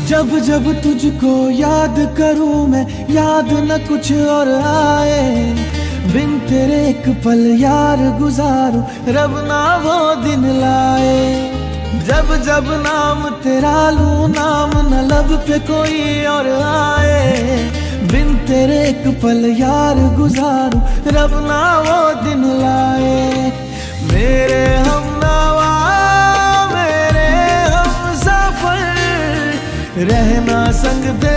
जब जब तुझको याद करूं मैं, याद न कुछ और आए। बिन तेरे एक पल यार गुजारूं, रब ना वो दिन लाए। जब जब नाम तेरा लूं, नाम न लब पे कोई और आए। बिन तेरे एक पल यार गुजारूं, रब ना वो दिन लाए। मेरे हमनवा मेरे हम सफर, रहना संग दे